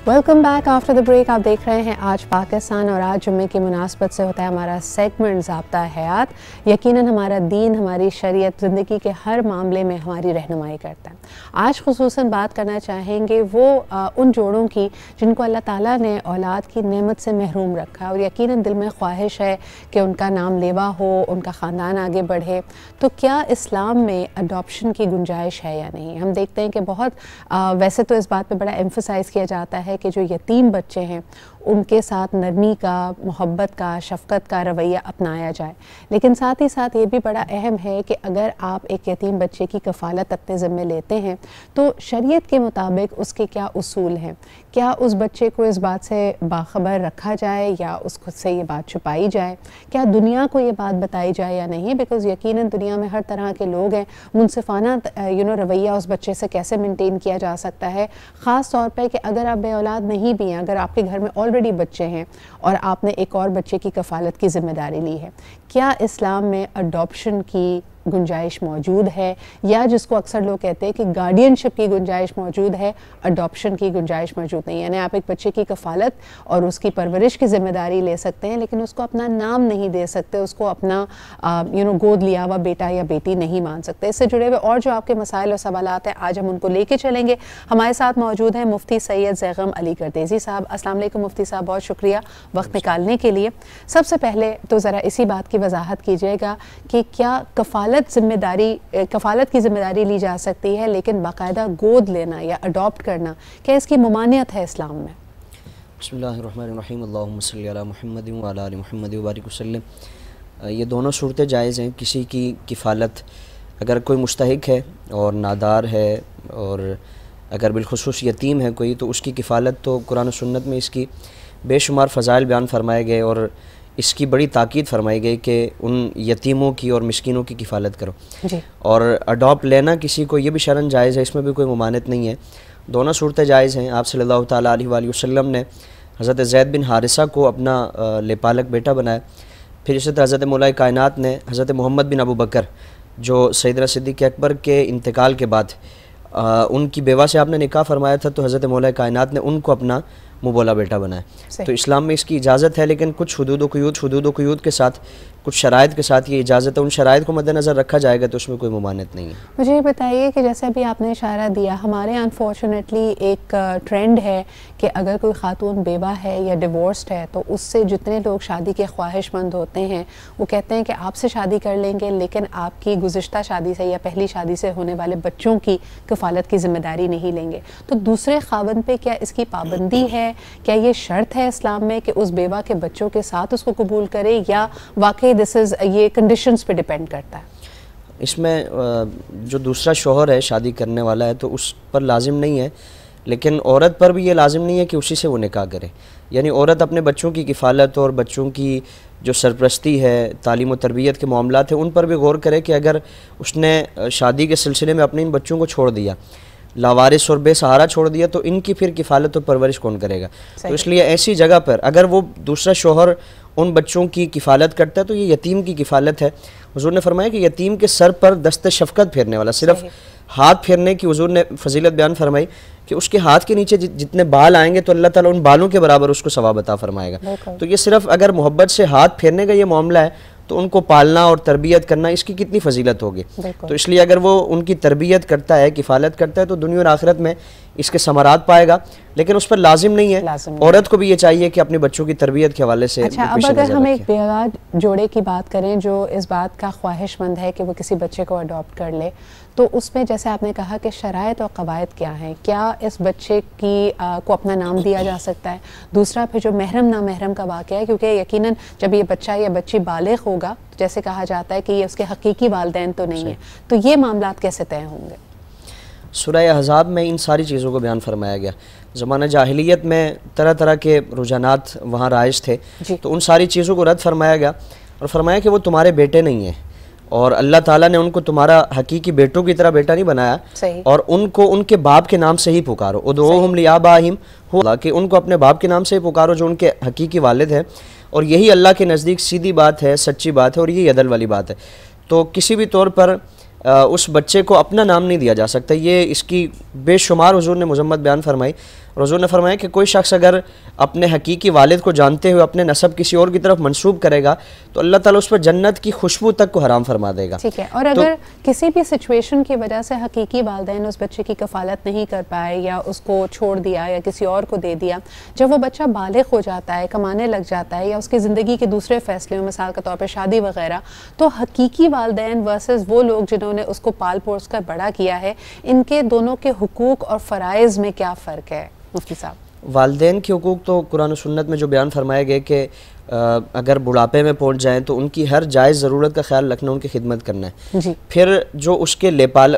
Welcome back after the break. आप देख रहे हैं आज पाकिस्तान और आज जुम्मे की मुनासबत से होता है हमारा सेगमेंट ज़ाब्ता हयात। यकीनन हमारा दीन, हमारी शरीयत ज़िंदगी के हर मामले में हमारी रहनुमाई करता है। आज खुसूसन बात करना चाहेंगे वो उन जोड़ों की जिनको अल्लाह ताला ने औलाद की नेमत से महरूम रखा और यकीनन दिल में ख्वाहिश है कि उनका नाम लेवा हो, उनका ख़ानदान आगे बढ़े। तो क्या इस्लाम में अडॉप्शन की गुंजाइश है या नहीं? हम देखते हैं कि बहुत वैसे तो इस बात पर बड़ा एम्फसाइज़ किया जाता है कि जो यतीम बच्चे हैं उनके साथ नरमी का, मोहब्बत का, शफ़क़त का रवैया अपनाया जाए, लेकिन साथ ही साथ ये भी बड़ा अहम है कि अगर आप एक यतीम बच्चे की कफ़ालत अपने ज़िम्मे लेते हैं तो शरीयत के मुताबिक उसके क्या उसूल हैं? क्या उस बच्चे को इस बात से बाखबर रखा जाए या उसको से ये बात छुपाई जाए? क्या दुनिया को ये बात बताई जाए या नहीं? बिकॉज़ यकीनन दुनिया में हर तरह के लोग हैं। मुनसिफ़ाना रवैया उस बच्चे से कैसे मेंटेन किया जा सकता है, ख़ास तौर पर कि अगर आप बे औलाद नहीं भी हैं, अगर आपके घर में ऑलरेडी बच्चे हैं और आपने एक और बच्चे की कफ़ालत की ज़िम्मेदारी ली है। क्या इस्लाम में अडॉप्शन की गुंजाइश मौजूद है या जिसको अक्सर लोग कहते हैं कि गार्डियनशिप की गुंजाइश मौजूद है, अडॉप्शन की गुंजाइश मौजूद नहीं? यानी आप एक बच्चे की कफ़ालत और उसकी परवरिश की ज़िम्मेदारी ले सकते हैं लेकिन उसको अपना नाम नहीं दे सकते, उसको अपना गोद लिया हुआ बेटा या बेटी नहीं मान सकते। इससे जुड़े हुए और जो आपके मसाइल और सवालात हैं आज हम उनको लेके चलेंगे। हमारे साथ मौजूद हैं मुफ्ती सैयद ज़ैगम अली गर्देज़ी साहब। अस्सलाम वालेकुम मुफ्ती साहब, बहुत शुक्रिया वक्त निकालने के लिए। सबसे पहले तो ज़रा इसी बात की वजाहत कीजिएगा कि क्या कफ़ालत की ज़िम्मेदारी ली जा सकती है लेकिन बाकायदा गोद लेना या अडॉप्ट करना, क्या इसकी ममानियत है इस्लाम में? बिस्मिल्लाहिर्रहमानिर्रहीम, अल्लाहुम्मा सल्लि अला मुहम्मद व अला आलि मुहम्मद व बारिक वसल्लम। ये दोनों सूरतें जायज़ हैं। किसी की किफ़ालत अगर कोई मुस्तहिक है और नादार है और अगर बिलखुसूस यतीम है कोई, तो उसकी किफ़ालत तो कुरान और सुन्नत में इसकी बेशुमार फ़ज़ाइल बयान फरमाए गए और इसकी बड़ी ताकीद फरमाई गई कि उन यतीमों की और मिस्किनों की किफ़ालत करो जी। और अडॉप्ट लेना किसी को, ये भी शरन जायज़ है, इसमें भी कोई मुमानत नहीं है। दोनों सूरतें जायज़ हैं। आप सल्लल्लाहु ताला अलैहि वसल्लम ने हज़रत ज़ैद बिन हारिसा को अपना लेपालक बेटा बनाया। फिर इसी तरह हज़रत मौला कायनात ने हज़रत मोहम्मद बिन अबू बकर जो सैयदना सिद्दीक़ अकबर के इंतकाल के बाद उनकी बेवा से आपने निकाह फरमाया था, तो हज़रत मौला कायनात ने उनको अपना मुबोला बेटा बनाया। तो इस्लाम में इसकी इजाज़त है, लेकिन कुछ हुदूद व क़ुयूद के साथ, कुछ शराइत के साथ ये इजाज़त है। उन शराइत को मद्देनज़र रखा जाएगा तो उसमें कोई मुमानत नहीं है। मुझे ये बताइए कि जैसे अभी आपने इशारा दिया, हमारे यहाँ अनफॉर्चुनेटली एक ट्रेंड है कि अगर कोई ख़ातून बेवा है या डिवोर्स्ड है तो उससे जितने लोग शादी के ख्वाहिशमंद होते हैं वो कहते हैं कि आपसे शादी कर लेंगे लेकिन आपकी गुज़िश्ता शादी से या पहली शादी से होने वाले बच्चों की कफ़ालत की ज़िम्मेदारी नहीं लेंगे। तो दूसरे ख़ावंद पे क्या इसकी पाबंदी है? क्या ये शर्त है इस्लाम में कि उस बेवा के बच्चों के साथ उसको कबूल करे या वाकई ये कंडीशंस पे डिपेंड करता है? इसमें जो दूसरा शौहर है शादी करने वाला है तो उस पर लाजिम नहीं है, लेकिन औरत पर भी ये लाजिम नहीं है कि उसी से वो निकाह करे। यानी औरत अपने बच्चों की किफ़ालत और बच्चों की जो सरपरस्ती है, तालीम व तरबियत के मामलात हैं, उन पर भी गौर करे कि अगर उसने शादी के सिलसिले में अपने इन बच्चों को छोड़ दिया, लावारिस और बेसहारा छोड़ दिया, तो इनकी फिर किफ़ालत और परवरिश कौन करेगा? तो इसलिए ऐसी जगह पर अगर वो दूसरा शौहर उन बच्चों की किफ़ालत करता है तो ये यतीम की किफ़ालत है। हुज़ूर ने फरमाया कि यतीम के सर पर दस्त शफ़क़त फेरने वाला, सिर्फ हाथ फेरने की हुज़ूर ने फजीलत बयान फरमाई कि उसके हाथ के नीचे जितने बाल आएंगे तो अल्लाह ताला उन बालों के बराबर उसको सवाब अता फरमाएगा। तो ये सिर्फ अगर मोहब्बत से हाथ फेरने का ये मामला है तो उनको पालना और तरबियत करना, इसकी कितनी फजीलत होगी। तो इसलिए अगर वो उनकी तरबियत करता है, किफ़ालत करता है, तो दुनिया और आखिरत में इसके समरात पाएगा, लेकिन उस पर लाजिम नहीं है। औरत को भी ये चाहिए कि अपने बच्चों की तरबियत के हवाले से। अच्छा, अब अगर हम एक बेवा जोड़े की बात करें जो इस बात का ख्वाहिशमंद है कि वो किसी बच्चे को अडॉप्ट कर ले, तो उसमें जैसे आपने कहा कि शराइत और कवायद क्या हैं? क्या इस बच्चे की को अपना नाम दिया जा सकता है? दूसरा फिर जो महरम ना महरम का वाक़या है, क्योंकि यकीनन जब ये बच्चा या बच्ची बालिग़ होगा, जैसे कहा जाता है कि ये उसके हकीकी वालिदैन तो नहीं है, तो ये मामलात कैसे तय होंगे? सूरह अहज़ाब में इन सारी चीज़ों को बयान फरमाया गया। ज़माना जाहिलियत में तरह तरह के रुझानात वहाँ राइज थे, तो उन सारी चीज़ों को रद्द फरमाया गया और फरमाया कि वो तुम्हारे बेटे नहीं हैं और अल्लाह ताला ने उनको तुम्हारा हकीकी बेटों की तरह बेटा नहीं बनाया और उनको उनके बाप के नाम से ही पुकारो। उदऊहुम लिआबाहिम, कि उनको अपने बाप के नाम से ही पुकारो जो उनके हकीकी वालिद हैं, और यही अल्लाह के नज़दीक सीधी बात है, सच्ची बात है और यही अदल वाली बात है। तो किसी भी तौर पर اس بچے کو اپنا نام نہیں دیا جا سکتا. یہ اس کی بے شمار حضور نے مذمت بیان فرمائی. حضور نے فرمایا کہ کوئی شخص اگر اپنے حقیقی والد کو جانتے ہوئے اپنے نسب کسی اور کی طرف منسوب کرے گا تو اللہ تعالیٰ اس پر جنت کی خوشبو تک کو حرام فرما دے گا. ٹھیک ہے. اور اگر کسی بھی سچویشن کی وجہ سے حقیقی والدین اس بچے کی کفالت نہیں کر پائے یا اس کو چھوڑ دیا یا کسی اور کو دے دیا, جب وہ بچہ بالغ ہو جاتا ہے, کمانے لگ جاتا ہے یا اس کی زندگی کے دوسرے فیصلے میں مثال کے طور پہ شادی وغیرہ, تو حقیقی والدین ورسز وہ لوگ جنہوں نے اس کو پال پوس کر بڑا کیا ہے, ان کے دونوں کے حقوق اور فرائض میں کیا فرق ہے مفتی صاحب؟ والدین کے حقوق تو قرآن و سنت میں جو بیان فرمائے گئے کہ اگر بڑھاپے میں پہنچ جائیں تو ان کی ہر جائز ضرورت کا خیال رکھنا, ان کی خدمت کرنا ہے. جی. پھر جو اس کے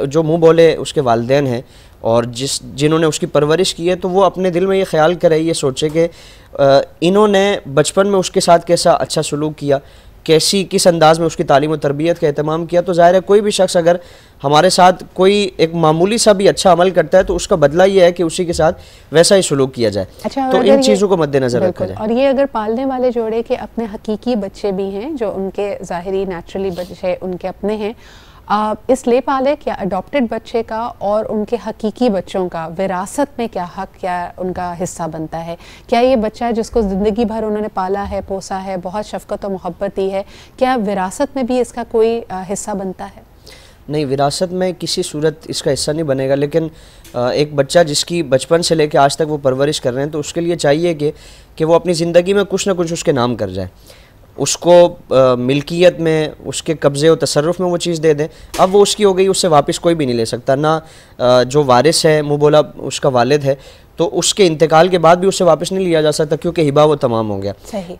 جو منہ بولے اس کے والدین ہیں اور جنہوں نے اس کی پرورش کی ہے, تو وہ اپنے دل میں یہ خیال کرے, یہ سوچے کہ انہوں نے بچپن میں اس کے ساتھ کیسا اچھا سلوک کیا, کس انداز میں اس کی تعلیم و تربیت کا اہتمام کیا. تو ظاہر ہے کوئی بھی شخص اگر ہمارے ساتھ کوئی ایک معمولی سا بھی اچھا عمل کرتا ہے تو اس کا بدلہ یہ ہے کہ اسی کے ساتھ ویسا ہی سلوک کیا جائے. تو ان چیزوں کو مد نظر رکھا جائے. اور یہ اگر پالنے والے جوڑے کے اپنے حقیقی بچے بھی ہیں, جو ان کے ظاہری نیچرلی بچے ان کے اپنے ہیں, اس لے پالے کیا اڈاپٹڈ بچے کا اور ان کے حقیقی بچوں کا وراثت میں کیا حق, کیا ان کا حصہ بنتا ہے؟ کیا یہ بچہ جس کو زندگی بھر انہوں نے پالا ہے, پوسا ہے, بہت شفقت و محبت دی ہے, کیا وراثت میں بھی اس کا کوئی حصہ بنتا ہے؟ نہیں, وراثت میں کسی صورت اس کا حصہ نہیں بنے گا. لیکن ایک بچہ جس کی بچپن سے لے کے آج تک وہ پرورش کر رہے ہیں, تو اس کے لیے چاہیے کہ وہ اپنی زندگی میں کچھ نہ کچھ اس کے نام کر جائے, اس کو ملکیت میں, اس کے قبضے و تصرف میں وہ چیز دے دیں. اب وہ اس کی ہو گئی, اس سے واپس کوئی بھی نہیں لے سکتا, نہ جو وارث ہے منہ بولا اس کا والد ہے تو اس کے انتقال کے بعد بھی اس سے واپس نہیں لیا جا سکتا کیونکہ ہبہ وہ تمام ہو گیا.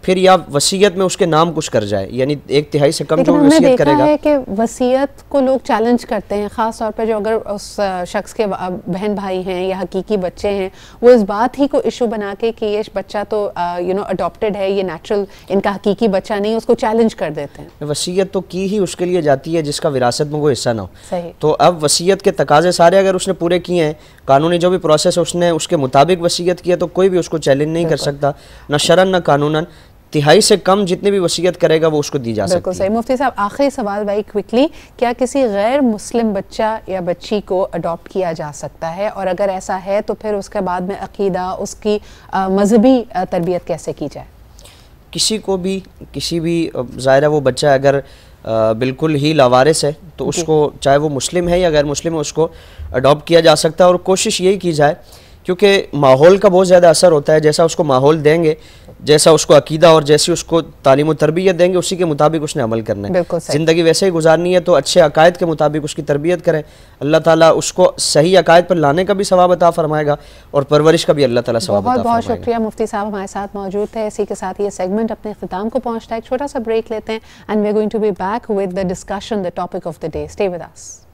پھر یا وصیت میں اس کے نام کچھ کر جائے, یعنی 1/3 سے کم جو وصیت کرے گا. ہے کہ وصیت کو لوگ چیلنج کرتے ہیں, خاص طور پہ جو اگر اس شخص کے بہن بھائی ہیں یا حقیقی بچے ہیں, وہ اس بات ہی کو ایشو بنا کے کہ یہ بچہ تو اڈاپٹڈ ہے, یہ نیچرل ان کا حقیقی بچہ نہیں, اس کو چیلنج کر دیتے ہیں. وصیت تو کی ہی اس کے لیے جاتی ہے جس کا وراثت میں کوئی حصہ نہ ہو. تو اب وصیت کے تقاضے سارے اگر اس نے پورے کیے ہیں, قانونی جو بھی پروسیس ہے اس نے اس کے مطابق وصیت کیا, تو کوئی بھی اس کو چیلنج نہیں کر سکتا, نہ شرعن نہ قانوناً. 1/3 سے کم جتنی بھی وصیت کرے گا وہ اس کو دی جا سکتی ہے. بالکل صحیح. مفتی صاحب, آخری سوال بھائی کوئکلی, کیا کسی غیر مسلم بچہ یا بچی کو اڈاپٹ کیا جا سکتا ہے, اور اگر ایسا ہے تو پھر اس کے بعد میں عقیدہ, اس کی مذہبی تربیت کیسے کی جائے؟ کسی بھی ظاہر ہے وہ بچہ اگر بالکل ہی لاوارث ہے تو اس کو, چاہے وہ مسلم ہے یا غیر مسلم ہے, اس کو اڈاپٹ کیا جا سکتا ہے. اور کوشش یہی کی جائے, کیونکہ ماحول کا بہت زیادہ اثر ہوتا ہے, جیسا اس کو ماحول دیں گے, جیسا اس کو عقیدہ اور جیسی اس کو تعلیم و تربیت دیں گے, اسی کے مطابق اس نے عمل کرنا ہے. زندگی ویسے ہی گزارنی ہے تو اچھے عقائد کے مطابق اس کی تربیت کریں. اللہ تعالیٰ اس کو صحیح عقائد پر لانے کا بھی ثواب عطا فرمائے گا اور پرورش کا بھی اللہ تعالیٰ ثواب عطا فرمائے گا. بہت بہت شکریہ مفتی صاحب, ہمارے ساتھ موجود تھے. اسی کے ساتھ یہ سیگمنٹ اپنے اختتام کو پہنچتا ہے. ایک چھوٹا سا بریک لیتے ہیں, and we are going to be back with the discussion, the topic of the day. Stay with us.